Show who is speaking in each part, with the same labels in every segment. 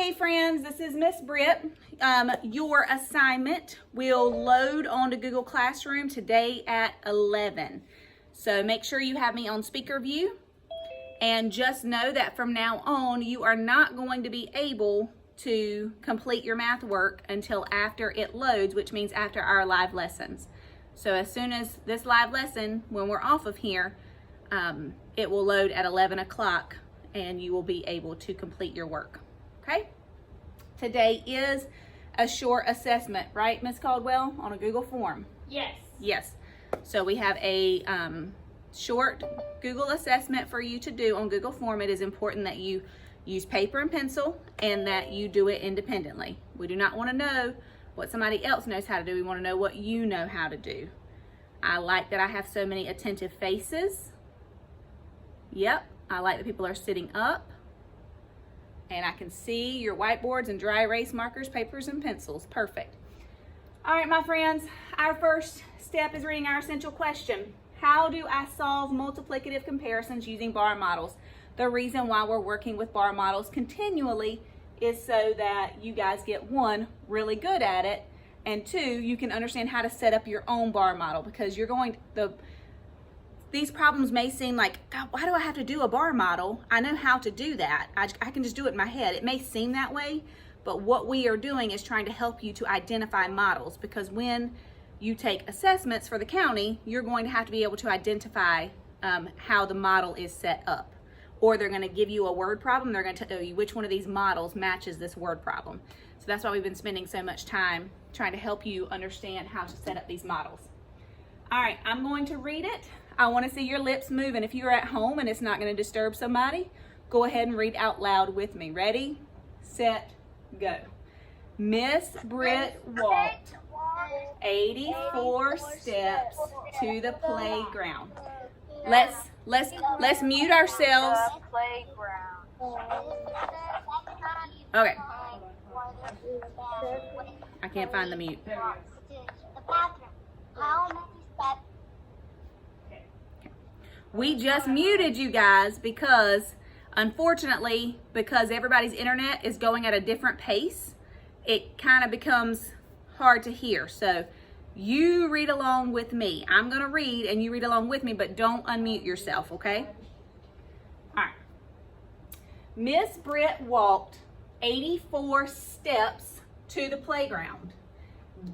Speaker 1: Hey friends, this is Miss Britt. Your assignment will load onto Google Classroom today at 11. So make sure you have me on speaker view, and just know that from now on you are not going to be able to complete your math work until after it loads, which means after our live lessons. So as soon as this live lesson, when we're off of here, it will load at 11 o'clock and you will be able to complete your work. Okay? Today is a short assessment, right, Miss Caldwell, on a Google form?
Speaker 2: Yes.
Speaker 1: Yes. So we have a short Google assessment for you to do on Google form. It is important that you use paper and pencil and that you do it independently. We do not want to know what somebody else knows how to do. We want to know what you know how to do. I like that I have so many attentive faces. Yep. I like that people are sitting up. And I can see your whiteboards and dry erase markers, papers, and pencils. Perfect. All right, my friends, our first step is reading our essential question. How do I solve multiplicative comparisons using bar models? The reason why we're working with bar models continually is so that you guys get, one, really good at it, and two, you can understand how to set up your own bar model, because you're going to, these problems may seem like, God, why do I have to do a bar model? I know how to do that. I can just do it in my head. It may seem that way, but what we are doing is trying to help you to identify models, because when you take assessments for the county, you're going to have to be able to identify how the model is set up. Or they're going to give you a word problem. They're going to tell you which one of these models matches this word problem. So that's why we've been spending so much time trying to help you understand how to set up these models. All right, I'm going to read it. I want to see your lips move, and if you're at home and it's not going to disturb somebody, go ahead and read out loud with me. Ready, set, go. Miss Britt walked 84 steps to the playground. Let's mute ourselves. Okay. I can't find the mute. We just muted you guys because, unfortunately, because everybody's internet is going at a different pace, it kind of becomes hard to hear. So you read along with me. I'm going to read and you read along with me, but don't unmute yourself, okay? All right. Miss Britt walked 84 steps to the playground.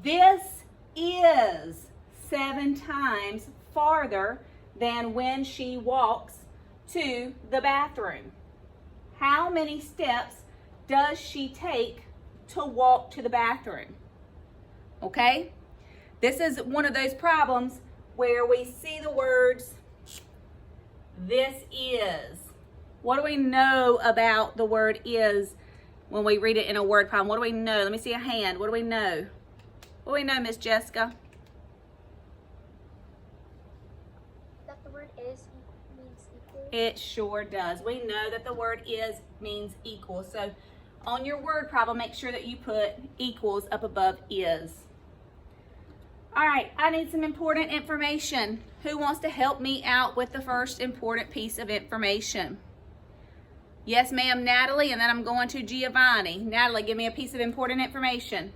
Speaker 1: This is 7 times farther than when she walks to the bathroom. How many steps does she take to walk to the bathroom? Okay? This is one of those problems where we see the words, this is. What do we know about the word is when we read it in a word problem? What do we know? Let me see a hand. What do we know? What do we know, Miss Jessica? It sure does. We know that the word is means equal. So on your word problem, make sure that you put equals up above is. All right, I need some important information. Who wants to help me out with the first important piece of information? Yes, ma'am, Natalie, and then I'm going to Giovanni. Natalie, give me a piece of important information.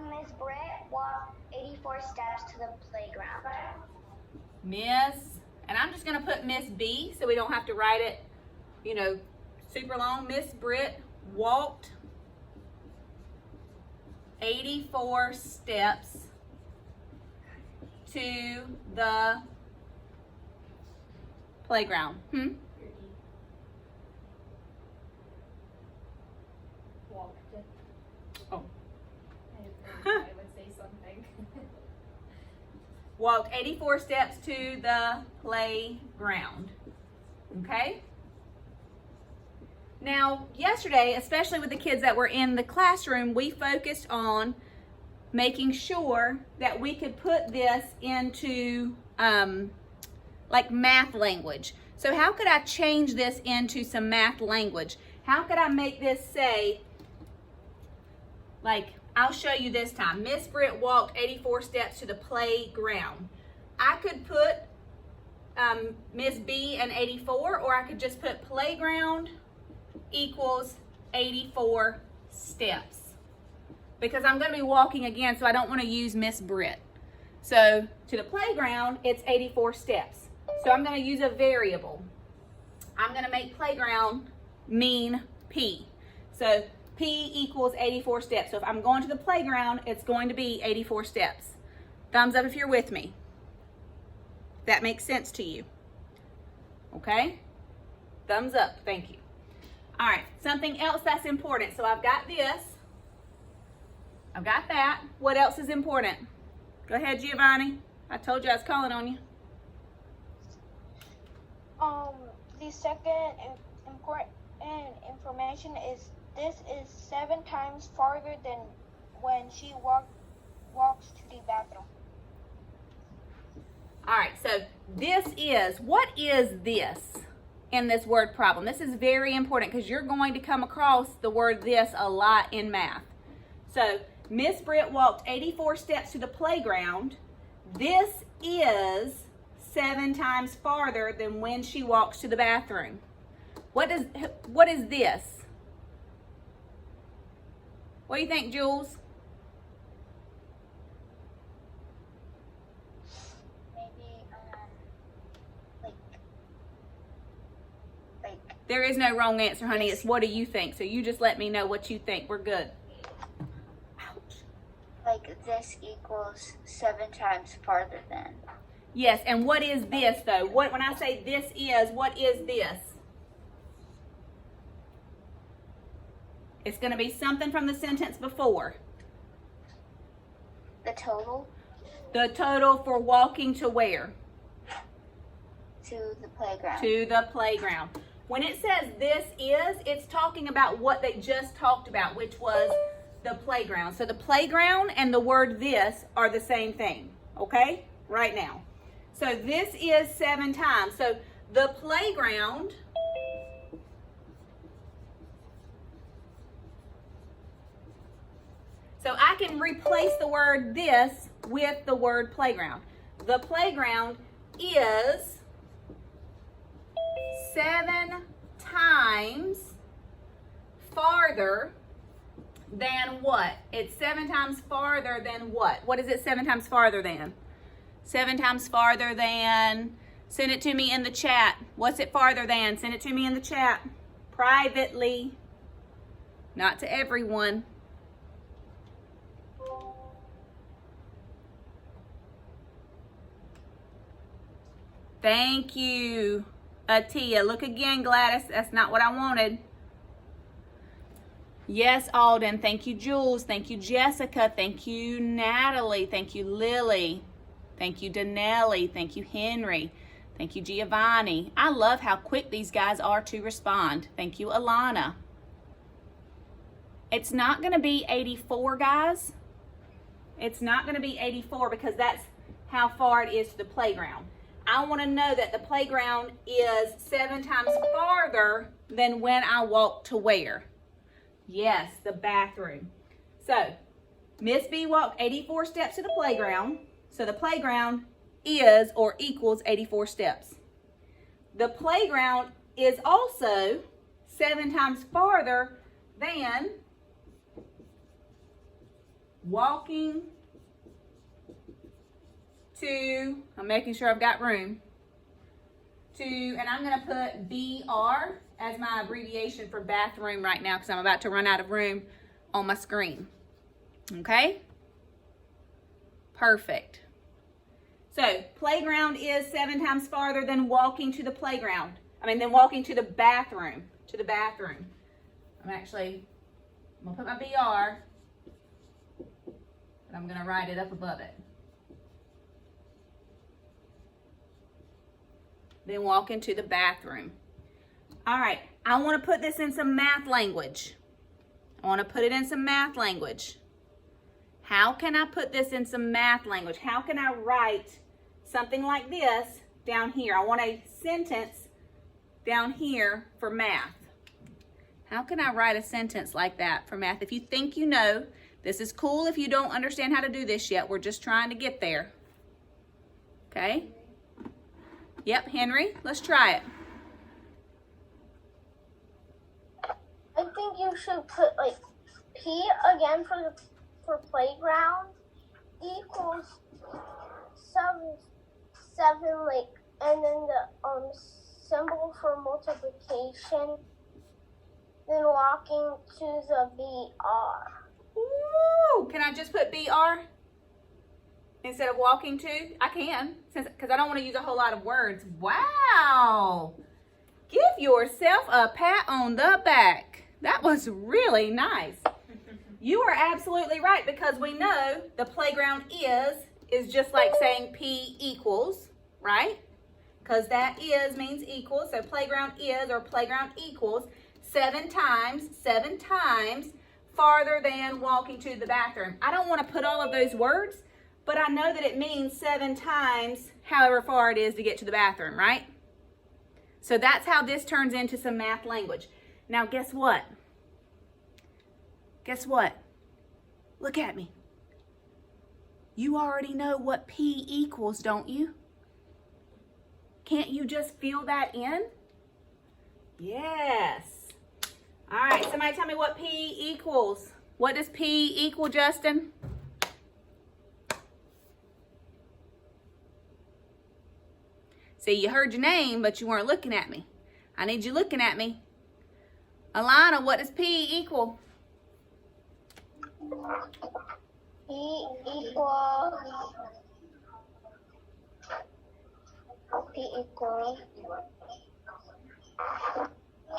Speaker 3: Miss Britt walked 84 steps to the playground.
Speaker 1: Miss, and I'm just going to put Miss B so we don't have to write it, you know, super long. Miss Britt walked 84 steps to the playground.
Speaker 2: Walked it.
Speaker 1: Oh.
Speaker 2: I would say something.
Speaker 1: Walked 84 steps to the playground. Okay? Now, yesterday, especially with the kids that were in the classroom, we focused on making sure that we could put this into like math language. So how could I change this into some math language? How could I make this say, like, I'll show you this time. Miss Britt walked 84 steps to the playground. I could put Miss B and 84, or I could just put playground equals 84 steps. Because I'm going to be walking again, so I don't want to use Miss Britt. So to the playground, it's 84 steps. So I'm going to use a variable. I'm going to make playground mean P. So P equals 84 steps. So if I'm going to the playground, it's going to be 84 steps. Thumbs up if you're with me. That makes sense to you. Okay? Thumbs up. Thank you. All right. Something else that's important. So I've got this. I've got that. What else is important? Go ahead, Giovanni. I told you I was calling on you.
Speaker 4: The second important information is this is 7 times farther than when she walks to the bathroom.
Speaker 1: All right, so what is this in this word problem? This is very important because you're going to come across the word this a lot in math. So Miss Britt walked 84 steps to the playground. This is 7 times farther than when she walks to the bathroom. What is this? What do you think, Jules?
Speaker 3: Maybe, like.
Speaker 1: There is no wrong answer, honey. It's what do you think? So you just let me know what you think. We're good. Ouch.
Speaker 3: Like this equals 7 times farther than.
Speaker 1: Yes, and what is this though? When I say this is, what is this? It's going to be something from the sentence before.
Speaker 3: The total
Speaker 1: The total for walking to where?
Speaker 3: to the playground.
Speaker 1: To the playground. When it says this is, it's talking about what they just talked about, which was the playground. So the playground and the word this are the same thing, okay? Right now. So this is 7 times. So the playground So I can replace the word this with the word playground. The playground is 7 times farther than what? It's 7 times farther than what? What is it 7 times farther than? 7 times farther than, send it to me in the chat. What's it farther than? Send it to me in the chat. Privately. Not to everyone. Thank you, Atia. Look again, Gladys. That's not what I wanted. Yes, Alden. Thank you, Jules. Thank you, Jessica. Thank you, Natalie. Thank you, Lily. Thank you, Danelli. Thank you, Henry. Thank you, Giovanni. I love how quick these guys are to respond. Thank you, Alana. It's not going to be 84, guys. It's not going to be 84 because that's how far it is to the playground. I want to know that the playground is 7 times farther than when I walk to where? Yes, the bathroom. So, Miss B walked 84 steps to the playground. So the playground is or equals 84 steps. The playground is also 7 times farther than walking to, I'm making sure I've got room, and I'm going to put BR as my abbreviation for bathroom right now because I'm about to run out of room on my screen. Okay? Perfect. So, playground is 7 times farther than walking to the playground. Than walking to the bathroom. I'm going to put my BR, but I'm going to write it up above it. Then walk into the bathroom. All right, I want to put this in some math language. How can I put this in some math language? How can I write something like this down here? I want a sentence down here for math. How can I write a sentence like that for math? If you think you know, this is cool if you don't understand how to do this yet. We're just trying to get there. Okay? Yep, Henry, let's try it.
Speaker 5: I think you should put like P again for playground equals seven like, and then the symbol for multiplication, then walking to the BR.
Speaker 1: Ooh, can I just put BR instead of walking to? I can, because I don't want to use a whole lot of words. Wow. Give yourself a pat on the back. That was really nice. You are absolutely right, because we know the playground is just like saying P equals, right? Because that is means equals. So playground is, or playground equals 7 times farther than walking to the bathroom. I don't want to put all of those words, but I know that it means 7 times however far it is to get to the bathroom, right? So that's how this turns into some math language. Now guess what? Guess what? Look at me. You already know what P equals, don't you? Can't you just fill that in? Yes. All right, somebody tell me what P equals. What does P equal, Justin? See, you heard your name, but you weren't looking at me. I need you looking at me. Alana, what does P equal?
Speaker 5: P equals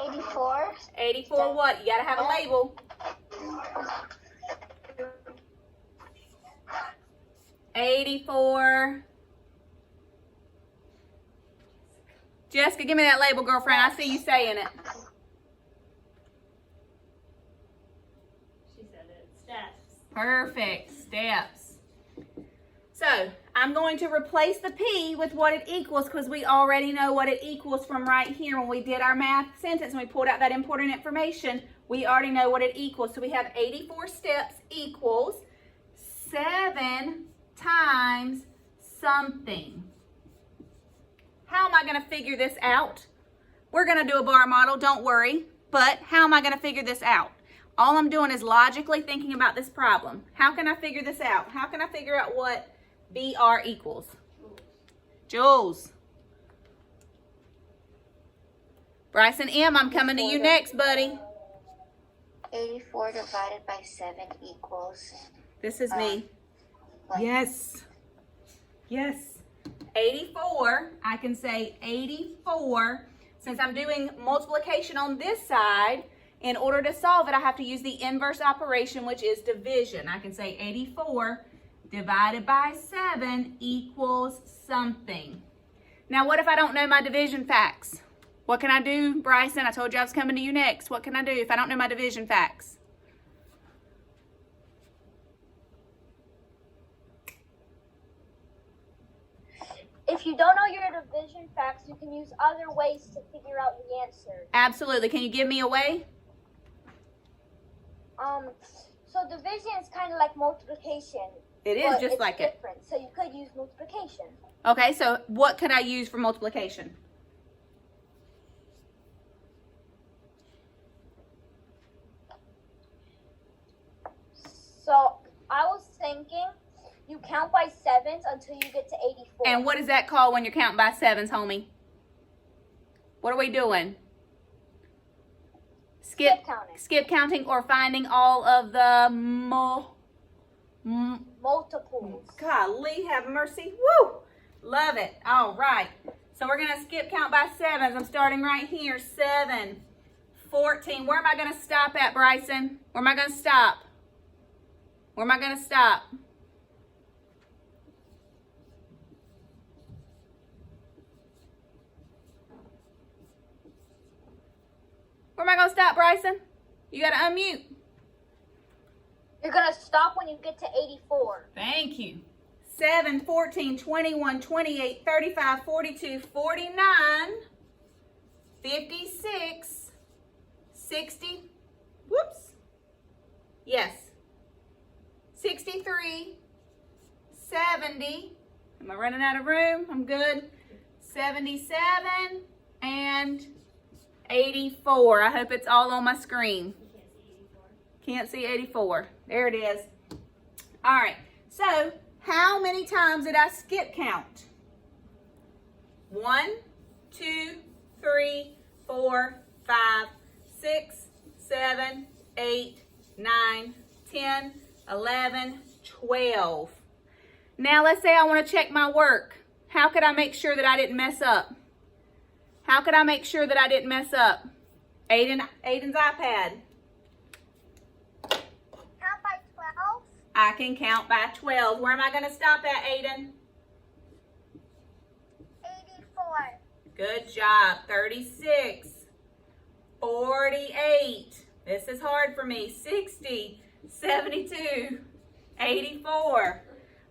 Speaker 5: 84.
Speaker 1: 84 what? You gotta have a label. 84. Jessica, give me that label, girlfriend. I see you saying it.
Speaker 2: She said it. Steps.
Speaker 1: Perfect. Steps. So, I'm going to replace the P with what it equals, because we already know what it equals from right here. When we did our math sentence and we pulled out that important information, we already know what it equals. So we have 84 steps equals 7 times something. How am I going to figure this out? We're going to do a bar model, don't worry. But how am I going to figure this out? All I'm doing is logically thinking about this problem. How can I figure this out? How can I figure out what BR equals? Jules. Bryson M., I'm coming to you next, buddy.
Speaker 3: 84 divided by 7 equals.
Speaker 1: This is me.
Speaker 3: Like,
Speaker 1: Yes. Yes. 84, I can say 84. Since I'm doing multiplication on this side, in order to solve it, I have to use the inverse operation, which is division. I can say 84 divided by 7 equals something. Now, what if I don't know my division facts? What can I do, Bryson? I told you I was coming to you next. What can I do if I don't know my division facts?
Speaker 5: If you don't know your division facts, you can use other ways to figure out the answer.
Speaker 1: Absolutely. Can you give me a way?
Speaker 5: So division is kind of like multiplication.
Speaker 1: It is
Speaker 5: but
Speaker 1: just
Speaker 5: it's
Speaker 1: like it.
Speaker 5: different. So you could use multiplication.
Speaker 1: Okay, so what could I use for multiplication?
Speaker 5: So I was thinking you count by sevens until you get to 84.
Speaker 1: And what is that called when you're counting by sevens, homie? What are we doing?
Speaker 5: Skip counting.
Speaker 1: Skip counting, or finding all of the
Speaker 5: Multiples.
Speaker 1: golly, have mercy. Woo! Love it. All right. So we're going to skip count by sevens. I'm starting right here. 7, 14. Where am I going to stop at, Bryson? Where am I going to stop? Where am I going to stop? Where am I going to stop, Bryson? You got to unmute.
Speaker 5: You're going to stop when you get to 84.
Speaker 1: Thank you. 7, 14, 21, 28, 35, 42, 49, 56, 60. Whoops. Yes. 63, 70. Am I running out of room? I'm good. 77, and 84. I hope it's all on my screen. Can't see 84. There it is. All right, so how many times did I skip count? 1, 2, 3, 4, 5, 6, 7, 8, 9, 10, 11, 12. Now let's say I want to check my work. How could I make sure that I didn't mess up? How could I make sure that I didn't mess up? Aiden's iPad.
Speaker 5: Count by 12.
Speaker 1: I can count by 12. Where am I going to stop at, Aiden?
Speaker 5: 84.
Speaker 1: Good job. 36. 48. This is hard for me. 60. 72. 84.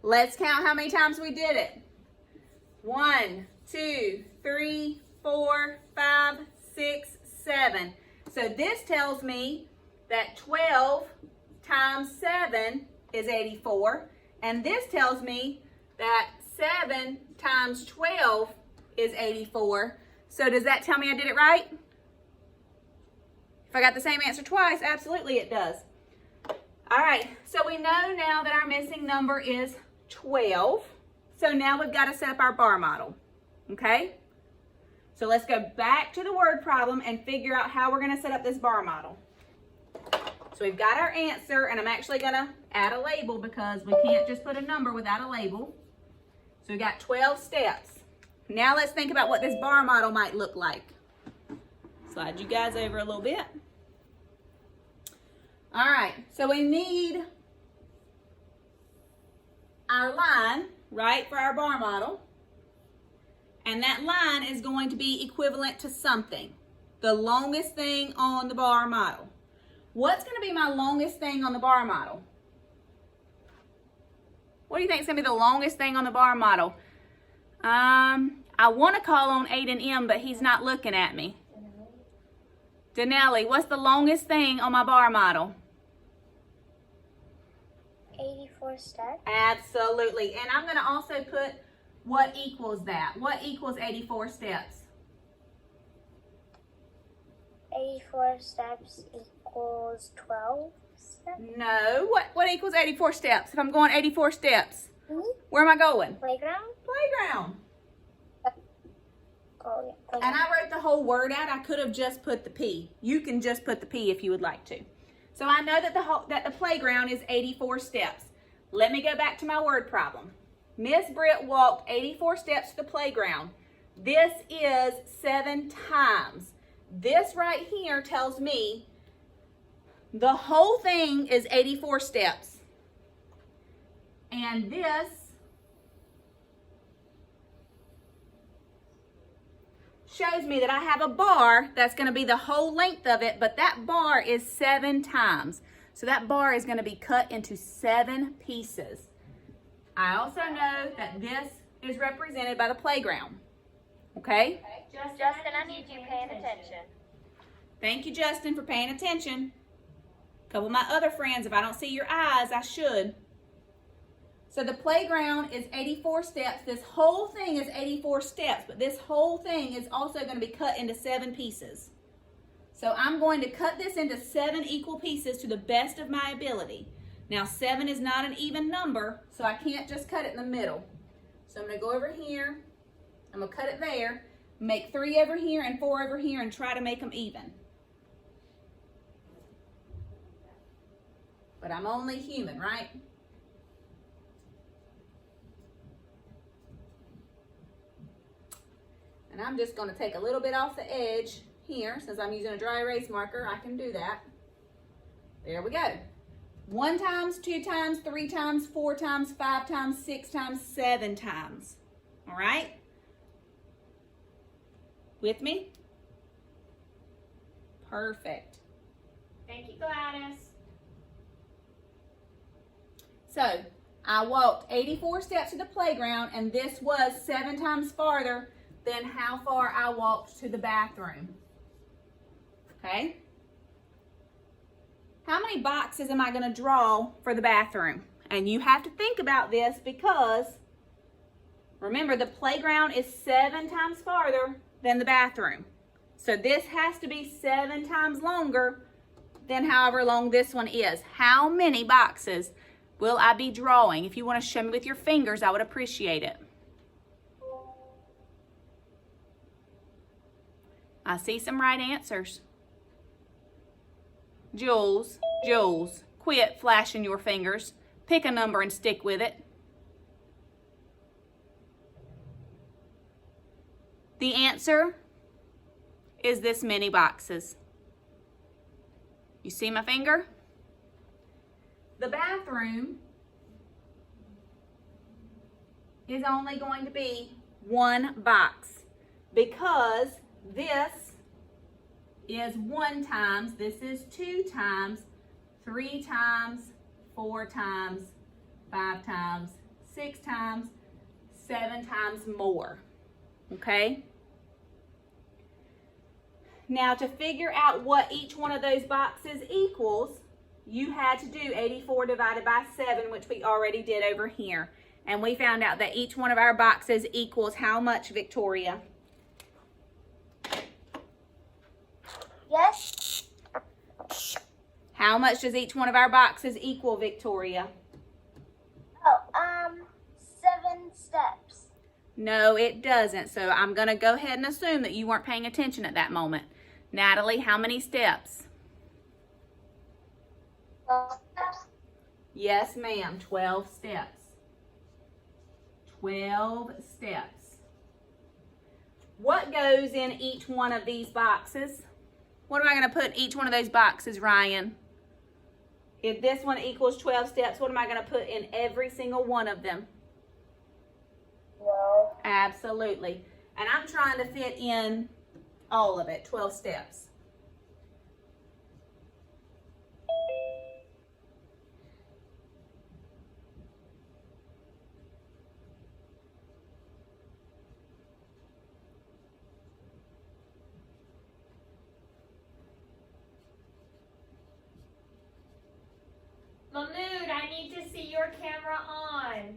Speaker 1: Let's count how many times we did it. 1, 2, 3, 4, 5, 6, 7. So this tells me that 12 times 7 is 84. And this tells me that 7 times 12 is 84. So does that tell me I did it right? If I got the same answer twice, absolutely it does. All right, so we know now that our missing number is 12. So now we've got to set up our bar model, okay? So let's go back to the word problem and figure out how we're going to set up this bar model. So we've got our answer, and I'm actually going to add a label because we can't just put a number without a label. So we've got 12 steps. Now let's think about what this bar model might look like. Slide you guys over a little bit. All right, so we need our line, right, for our bar model. And that line is going to be equivalent to something. The longest thing on the bar model. What's going to be my longest thing on the bar model? What do you think is going to be the longest thing on the bar model? I want to call on Aiden M, but he's not looking at me. Danelli, what's the longest thing on my bar model?
Speaker 5: 84 steps.
Speaker 1: Absolutely. And I'm going to also put what equals that. What equals 84 steps?
Speaker 5: 84 steps equals 12 steps.
Speaker 1: No. What equals 84 steps? If I'm going 84 steps, where am I going?
Speaker 5: Playground?
Speaker 1: Playground.
Speaker 5: Oh, yeah.
Speaker 1: And
Speaker 5: Playground.
Speaker 1: I wrote the whole word out. I could have just put the P. You can just put the P if you would like to. So I know that the playground is 84 steps. Let me go back to my word problem. Miss Britt walked 84 steps to the playground. This is 7 times. This right here tells me the whole thing is 84 steps. And this shows me that I have a bar that's going to be the whole length of it, but that bar is 7 times. So that bar is going to be cut into 7 pieces. I also know that this is represented by the playground. Okay?
Speaker 5: Justin, I need you paying attention.
Speaker 1: Thank you, Justin, for paying attention. A couple of my other friends, if I don't see your eyes, I should. So the playground is 84 steps. This whole thing is 84 steps, but this whole thing is also going to be cut into 7 pieces. So I'm going to cut this into 7 equal pieces to the best of my ability. Now 7 is not an even number, so I can't just cut it in the middle. So I'm going to go over here. I'm going to cut it there, make 3 over here and 4 over here, and try to make them even. But I'm only human, right? And I'm just going to take a little bit off the edge here. Since I'm using a dry erase marker, I can do that. There we go. 1 times, 2 times, 3 times, 4 times, 5 times, 6 times, 7 times. All right? With me? Perfect.
Speaker 2: Thank you, Gladys.
Speaker 1: So, I walked 84 steps to the playground, and this was 7 times farther than how far I walked to the bathroom. Okay? How many boxes am I going to draw for the bathroom? And you have to think about this because Remember, the playground is 7 times farther than the bathroom. So this has to be 7 times longer than however long this one is. How many boxes will I be drawing? If you want to show me with your fingers, I would appreciate it. I see some right answers. Jules, quit flashing your fingers. Pick a number and stick with it. The answer is this many boxes. You see my finger? The bathroom is only going to be 1 box because this is 1 times, this is 2 times, 3 times, 4 times, 5 times, 6 times, 7 times more, okay? Now to figure out what each one of those boxes equals, you had to do 84 divided by 7, which we already did over here. And we found out that each one of our boxes equals how much, Victoria?
Speaker 5: Yes.
Speaker 1: How much does each one of our boxes equal, Victoria?
Speaker 5: Oh, 7 steps.
Speaker 1: No, it doesn't. So I'm going to go ahead and assume that you weren't paying attention at that moment. Natalie, how many steps?
Speaker 5: 12 steps.
Speaker 1: Yes, ma'am. 12 steps. 12 steps. What goes in each one of these boxes? What am I going to put in each one of those boxes, Ryan? If this one equals 12 steps, what am I going to put in every single one of them?
Speaker 5: 12.
Speaker 1: Absolutely. And I'm trying to fit in all of it, 12 steps.
Speaker 2: Mahmoud, I need to see your camera on.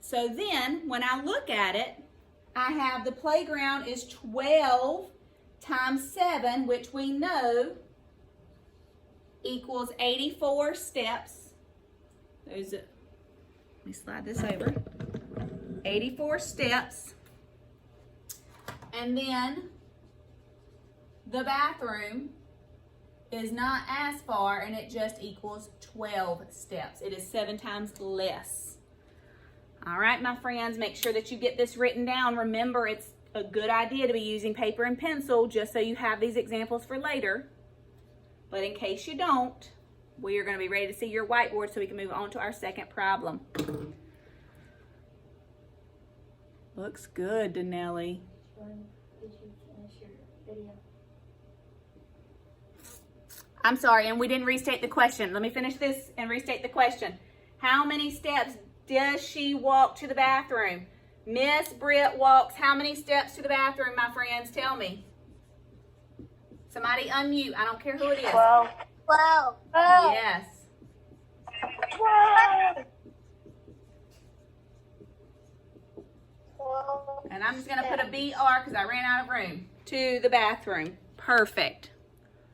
Speaker 1: So then, when I look at it, I have the playground is 12 times 7, which we know equals 84 steps. Let me slide this over. 84 steps. And then the bathroom is not as far, and it just equals 12 steps. It is 7 times less. All right, my friends, make sure that you get this written down. Remember, it's a good idea to be using paper and pencil just so you have these examples for later. But in case you don't, we are going to be ready to see your whiteboard so we can move on to our second problem. Looks good, Danelli.
Speaker 5: When did you finish your video?
Speaker 1: I'm sorry, and we didn't restate the question. Let me finish this and restate the question. How many steps does she walk to the bathroom? Miss Britt walks how many steps to the bathroom, my friends? Tell me. Somebody unmute. I don't care who it is.
Speaker 3: 12.
Speaker 5: 12.
Speaker 1: Yes.
Speaker 5: 12.
Speaker 1: And I'm just going to put a BR because I ran out of room. To the bathroom. Perfect.